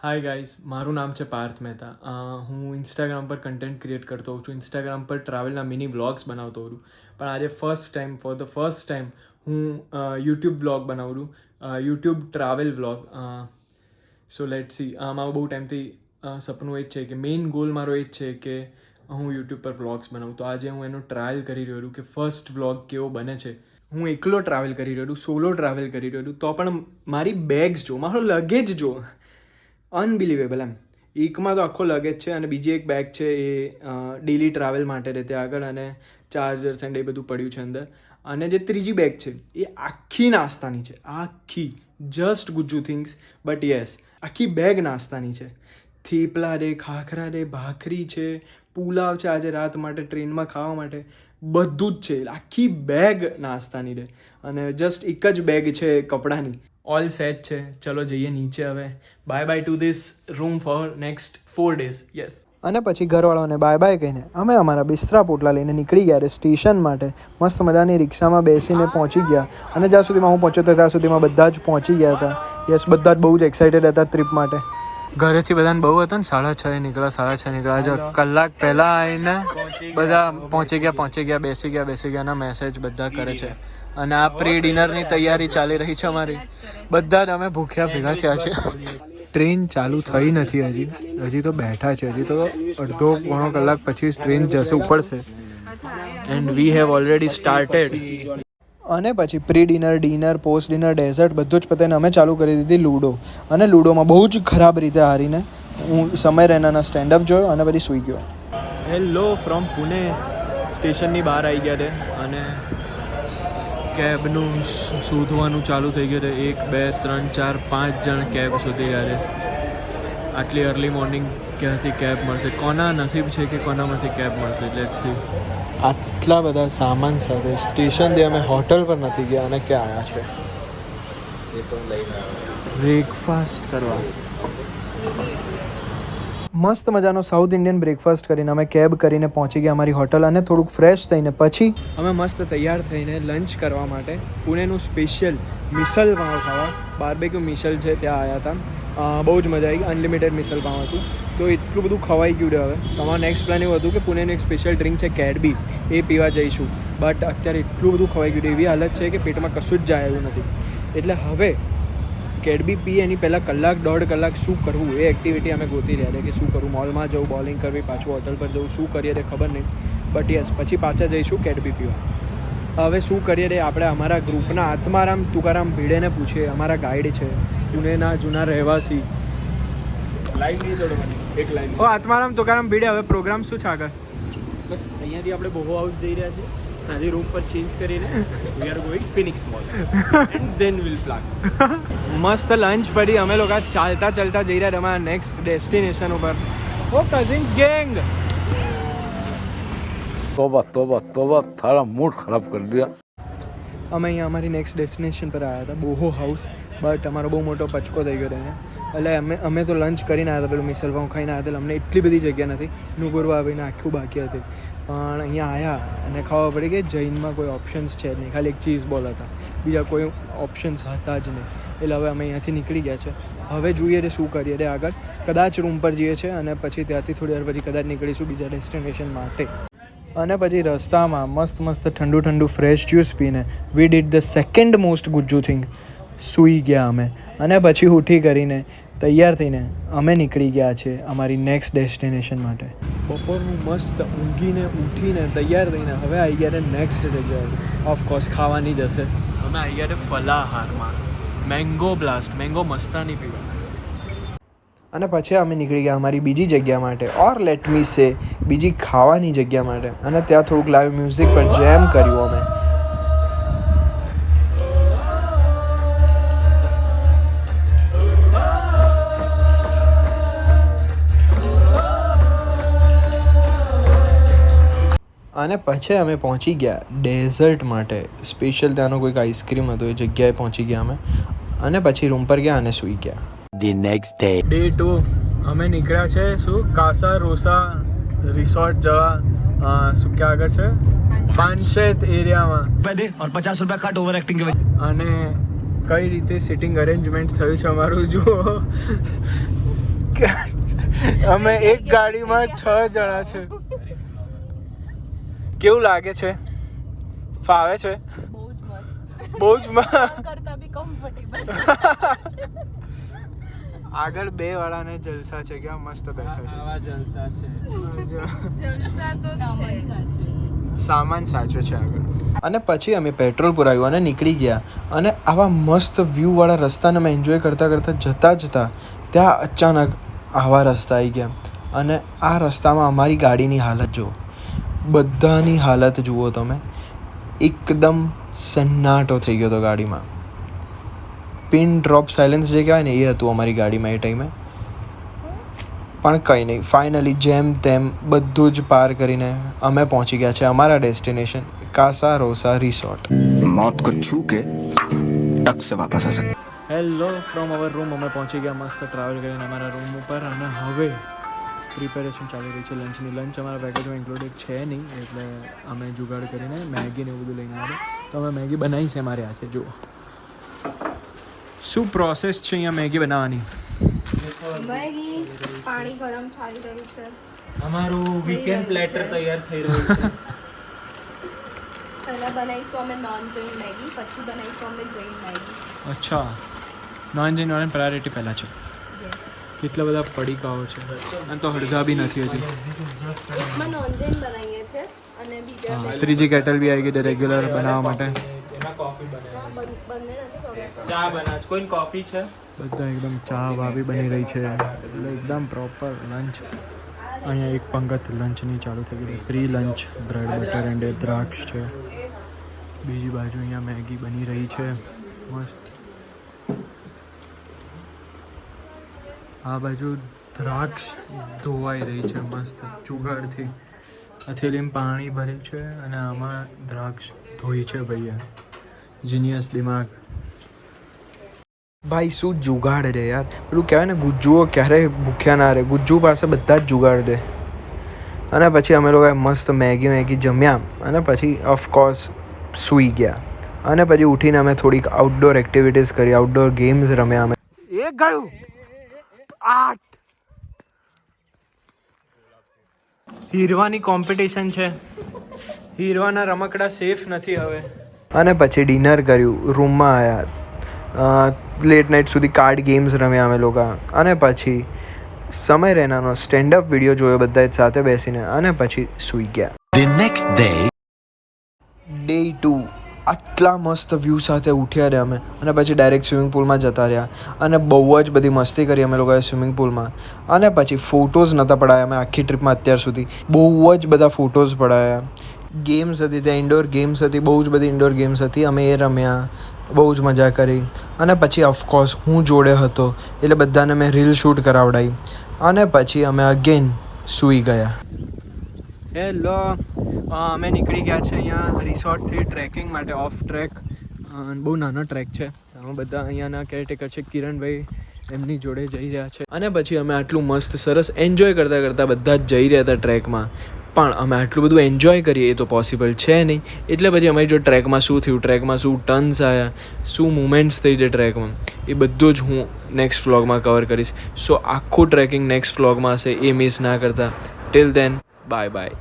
Hi guys, મારું નામ છે પાર્થ મહેતા. હું ઇન્સ્ટાગ્રામ પર કન્ટેન્ટ ક્રિએટ કરતો હોઉં છું. ઇન્સ્ટાગ્રામ પર ટ્રાવેલના મિની વ્લોગ્સ બનાવતો હોઉં છું. પણ આજે ફોર ધ ફર્સ્ટ ટાઈમ હું યુટ્યુબ વ્લોગ બનાવું છું. YouTube travel vlog. So let see. મારું બહુ ટાઈમથી સપનું એ જ છે કે મેઇન ગોલ મારો એ જ છે કે હું યુટ્યુબ પર વ્લોગ્સ બનાવું. તો આજે હું એનો ટ્રાયલ કરી રહ્યો છું કે ફર્સ્ટ વ્લોગ કેવો બને છે. હું એકલો ટ્રાવેલ કરી રહ્યો છું, સોલો ટ્રાવેલ કરી રહ્યો છું. તો પણ મારી બેગ્સ જો, મારો લગેજ જો, અનબિલિવેબલ એમ. એકમાં તો આખો લગેજ છે અને બીજી એક બેગ છે એ ડેલી ટ્રાવેલ માટે રહે ત્યાં આગળ, અને ચાર્જર્સ એન્ડ એ બધું પડ્યું છે અંદર. અને જે ત્રીજી બેગ છે એ આખી નાસ્તાની છે, આખી just Gujju things. But yes, આખી બેગ નાસ્તાની છે. થેપલા રે, ખાખરા રે, ભાખરી છે, પુલાવ છે આજે રાત માટે ટ્રેનમાં ખાવા માટે, બધું જ છે. આખી બેગ નાસ્તાની રે. અને જસ્ટ એક જ બેગ છે કપડાની. ઓલ સેટ છે. ચલો જઈએ નીચે હવે. Bye bye to this room for next 4 days. Yes. અને પછી ઘરવાળાઓને બાય બાય કહીને અમે અમારા બિસ્તરા પોટલા લઈને નીકળી ગયા રે સ્ટેશન માટે. મસ્ત મજાની રિક્ષામાં બેસીને પહોંચી ગયા. અને જ્યાં સુધીમાં હું પહોંચ્યો હતો ત્યાં સુધીમાં બધા જ પહોંચી ગયા હતા. યસ, બધા જ બહુ જ એક્સાઇટેડ હતા ટ્રીપ માટે. ઘરેથી બધાને બહુ હતો ને, 6:30 નીકળ્યા. જો કલાક પહેલાં આવીને બધા પહોંચી ગયા, બેસી ગયા મેસેજ બધા કરે છે. અને આ પ્રી ડિનરની તૈયારી ચાલી રહી છે અમારી. બધા જ અમે ભૂખ્યા ભેગા થયા છે. ટ્રેન ચાલુ થઈ નથી હજી તો બેઠા છે. હજી તો અડધો પોણો કલાક પછી ટ્રેન જશે, ઉપડશે. And we have already started. અને પછી pre dinner, dinner, post dinner, dessert બધું જ પતાવીને અમે ચાલુ કરી દીધી લૂડો. અને લૂડોમાં બહુ જ ખરાબ રીતે હારીને હું સમય રૈનાના સ્ટેન્ડઅપ જોયો અને પછી સૂઈ ગયો. Hello from Pune. સ્ટેશનની બહાર આવી ગયા છે અને કેબનું શોધવાનું ચાલુ થઈ ગયું છે. 1 2 3 4 5 જણ કેબ શોધી રહ્યા છે. આટલી અર્લી મોર્નિંગ ક્યાંથી કેબ મળશે? કોના નસીબ છે કે કોનામાંથી કેબ મળશે? Let's see. આટલા બધા સામાન સાથે સ્ટેશનથી અમે હોટલ પર નથી ગયા અને ક્યાં આવ્યા છે બ્રેકફાસ્ટ કરવા. મસ્ત મજાનો સાઉથ ઇન્ડિયન બ્રેકફાસ્ટ કરીને અમે કેબ કરીને પહોંચી ગયા અમારી હોટલ. અને થોડુંક ફ્રેશ થઈને પછી અમે મસ્ત તૈયાર થઈને લંચ કરવા માટે પુણેનું સ્પેશિયલ મિસલ પાઉં ખાવા, બાર્બેક્યુ મિસલ છે ત્યાં આવ્યા હતા. બહુ જ મજા આવી. અનલિમિટેડ મિસલ પાઉં હતું તો એટલું બધું ખવાઈ ગયું છે. હવે તમારું નેક્સ્ટ પ્લાન એવું હતું કે પુણેનું એક સ્પેશિયલ ડ્રિંક છે કેડબી, એ પીવા જઈશું. બટ અત્યારે એટલું બધું ખવાઈ ગયું છે, એવી હાલત છે કે પેટમાં કશું જ જાય એવું નથી. એટલે હવે કેડબી પી એની પહેલાં 1-1.5 કલાક શું કરવું એ એક્ટિવિટી અમે ગોતી રહ્યા છે કે શું કરવું. મોલમાં જવું, બોલિંગ કરવી, પાછું હોટલ પર જવું, શું કરીએ તે ખબર નહીં. બટ યસ, પછી પાછા જઈશું કેડબી પીવા. હવે શું કરીએ રે આપણે અમારા ગ્રુપના આત્મારામ તુકારામ ભીડેને પૂછીએ. અમારા ગાઈડ છે, પુણેના જૂના રહેવાસી. લાઈવ નહીં જોડો મને એક લાઈવ. ઓ આત્મારામ તુકારામ ભીડે, હવે પ્રોગ્રામ શું છે આગળ? બસ અહીંયાથી આપણે બોહો હાઉસ જઈ રહ્યા છીએ. આની રૂમ પર ચેન્જ કરીને we are going Phoenix mall and then will plan. મસ્ત લંચ પડી. અમે લોકો ચાલતા જઈ રહ્યા અમારા નેક્સ્ટ ડેસ્ટિનેશન ઉપર. ઓ કઝિન્સ ગેંગ. तोबा थारा मूड खराब कर दिया. અમે અહીંયા અમારી નેક્સ્ટ ડેસ્ટિનેશન પર આવ્યા હતા, બોહો હાઉસ. બટ અમારો બહુ મોટો પચકો થઈ ગયો એને. એટલે અમે તો લંચ કરીને આવ્યા હતા, પેલું મિસલ પાઉં ખાઈને આવ્યા હતા. અમને એટલી બધી જગ્યા નથી, નુગુરવા આવીને આખું બાકી હતી. પણ અહીંયા આવ્યા અને ખબર પડી કે જૈનમાં કોઈ ઓપ્શન્સ છે નહીં, ખાલી એક ચીઝ બોલ હતા, બીજા કોઈ ઓપ્શન્સ હતા જ નહીં. એટલે હવે અમે અહીંયાથી નીકળી ગયા છે. હવે જોઈએ રે શું કરીએ રે આગળ. કદાચ રૂમ પર જઈએ છીએ અને પછી ત્યાંથી થોડી વાર પછી કદાચ નીકળીશું બીજા ડેસ્ટિનેશન માટે. અને પછી રસ્તામાં મસ્ત ઠંડુ ફ્રેશ જ્યુસ પીને we did the second most Gujju thing, સૂઈ ગયા અમે. અને પછી ઉઠી કરીને તૈયાર થઈને અમે નીકળી ગયા છે અમારી નેક્સ્ટ ડેસ્ટિનેશન માટે. બપોરનું મસ્ત ઊંઘીને ઉઠીને તૈયાર થઈને હવે આવી ગયા નેક્સ્ટ જગ્યાએ. ઓફકોર્સ ખાવાની જ હશે. અમે આવી ગયા ફલાહારમાં. મેંગો બ્લાસ્ટ, મેંગો મસ્તાની પીવા. અને પછી અમે નીકળી ગયા અમારી બીજી જગ્યા માટે, ઓર લેટ મી સે બીજી ખાવાની જગ્યા માટે. અને ત્યાં થોડુંક લાઈવ મ્યુઝિક પર જેમ કર્યું અમે. અને પછી અમે પહોંચી ગયા ડેઝર્ટ માટે. સ્પેશિયલ ત્યાંનો કોઈક આઈસ્ક્રીમ હતો, એ જગ્યાએ પહોંચી ગયા અમે. અને પછી રૂમ પર ગયા અને સૂઈ ગયા. The next day. Day 2 અમે નીકળ્યા છે શું કાસા રોસા રિસોર્ટ જવા. શું ક્યાં આગળ છે? પાનશેત એરિયામાં. और 50 रुपया कट ओवर एक्टिंग के वजह. અને કઈ રીતે સિટિંગ અરેન્જમેન્ટ થયું છે અમારું જુઓ. અમે એક ગાડીમાં 6 જણા છે. કેવું લાગે છે? ફાવે છે? બહુ જ આગળ 2 વાળાને જલસા છે. કેવા મસ્ત બેઠા છે. આવા જલસા છે. સામાન સાચો છે આગળ. અને પછી અમે પેટ્રોલ પુરાવ્યું અને નીકળી ગયા. અને આવા મસ્ત વ્યૂવાળા રસ્તાને અમે એન્જોય કરતાં જતા ત્યાં અચાનક આવા રસ્તા આવી ગયા. અને આ રસ્તામાં અમારી ગાડીની હાલત જુઓ, બધાની હાલત જુઓ તમે. એકદમ સન્નાટો થઈ ગયો હતો ગાડીમાં. પિન ડ્રોપ સાયલેન્સ જે કહેવાય ને એ હતું અમારી ગાડીમાં એ ટાઈમે. પણ કંઈ નહીં, ફાઇનલી જેમ તેમ બધું જ પાર કરીને અમે પહોંચી ગયા છે અમારા ડેસ્ટિનેશન કાસા રોસા રિસોર્ટ. मौत को छू के टक से वापस आ सकते. Hello from hour room. અમે પહોંચી ગયા મસ્ત ટ્રાવેલ કરીને અમારા રૂમ ઉપર. અને હવે પ્રિપેરેશન ચાલી રહી છે લંચની. લંચ અમારા પેકેજમાં ઇન્ક્લુડેડ છે નહીં, એટલે અમે જુગાડ કરીને મેગી ને એવું બધું લઈને આવ્યા. તો અમે મેગી બનાવી છે અમારે આજે. જુઓ શું પ્રોસેસ છે અહીંયા મેગી બનાવવાની. મેગી પાણી ગરમ ચાલી રહ્યું છે. અમારું વીકેન્ડ પ્લેટર તૈયાર થઈ રહ્યું છે. પહેલા બનાવીશું અમે નોન જૈન મેગી, પછી બનાવીશું અમે જૈન મેગી. અચ્છા, નોન જૈન વાળાની પ્રાયોરિટી પહેલાં છે. કેટલા બધા પડીકાઓ છે અને તો હળગા બી નથી હજી. એકમાં નોન જૈન બનાવીએ છીએ અને બીજા ત્રીજી કેટલ બી આવી ગઈ છે રેગ્યુલર બનાવવા માટે. બંને નથી ખબર. ચા બનાવ કોઈ કોફી છે. બધા એકદમ ચા વાવી બની રહી છે, એટલે એકદમ પ્રોપર લંચ. અહીંયા એક પંગત લંચની ચાલુ થઈ ગઈ. Pre lunch bread butter and દ્રાક્ષ છે. બીજી બાજુ અહીંયા મેગી બની રહી છે મસ્ત. આ બાજુ દ્રાક્ષ ધોવાઈ રહી છે મસ્ત જુગાડથી. હથેળીમાં પાણી ભરે છે અને આમાં દ્રાક્ષ ધોઈ છે ભૈયા. જીનિયસ દિમાગ. ભાઈ શું જુગાડ રે યાર. પેલું કહેવાય ને ગુજ્જુઓ ક્યારેય ભૂખ્યા ના રહે. ગુજ્જુ પાસે બધા જ જુગાડ દે. અને પછી અમે લોકોએ મસ્ત મેગી જમ્યા અને પછી ઓફકોર્સ સૂઈ ગયા. અને પછી ઉઠીને અમે થોડીક આઉટડોર એક્ટિવિટીઝ કરી, આઉટડોર ગેમ્સ રમ્યા અમે. એક ગયું 8. હીરવાની કોમ્પિટિશન છે. હીરવાના રમકડા સેફ નથી હવે. અને પછી ડિનર કર્યું, રૂમમાં આવ્યા, લેટ નાઇટ સુધી કાર્ડ ગેમ્સ રમ્યા અમે લોકો. અને પછી સમય રૈનાનો સ્ટેન્ડઅપ વિડીયો જોયો બધા જ સાથે બેસીને. અને પછી સૂઈ ગયા. The next day. ડે 2 આટલા મસ્ત વ્યૂ સાથે ઉઠ્યા રહ્યા અમે. અને પછી ડાયરેક્ટ સ્વિમિંગ પુલમાં જતા રહ્યા અને બહુ જ બધી મસ્તી કરી અમે લોકોએ સ્વિમિંગ પુલમાં. અને પછી ફોટોઝ નહોતા પડાયા અમે આખી ટ્રીપમાં અત્યાર સુધી. બહુ જ બધા ફોટોઝ પડાયા. ગેમ્સ હતી ત્યાં, ઇન્ડોર ગેમ્સ હતી, બહુ જ બધી ઇન્ડોર ગેમ્સ હતી. અમે એ રમ્યા, બહુ જ મજા કરી. અને પછી ઓફકોર્સ હું જોડે હતો એટલે બધાને મેં રીલ શૂટ કરાવડાવી. અને પછી અમે અગેન સૂઈ ગયા. હેલો, અમે નીકળી ગયા છે અહીંયા રિસોર્ટથી ટ્રેકિંગ માટે. ઓફ ટ્રેક, બહુ નાનો ટ્રેક છે. અમે બધા અહીંયાના કેરટેકર છે કિરણભાઈ, એમની જોડે જઈ રહ્યા છે. અને પછી અમે આટલું મસ્ત સરસ એન્જોય કરતાં બધા જ જઈ રહ્યા હતા ટ્રેકમાં. પણ અમે આટલું બધું એન્જોય કરીએ એ તો પોસિબલ છે નહીં. એટલે પછી અમે જો ટ્રેકમાં શું થયું, ટ્રેકમાં શું ટર્ન્સ આવ્યા, શું મુમેન્ટ્સ થઈ છે ટ્રેકમાં, એ બધું જ હું નેક્સ્ટ વ્લોગમાં કવર કરીશ. સો આખું ટ્રેકિંગ નેક્સ્ટ વ્લોગમાં હશે, એ મિસ ના કરતા. Till then bye by.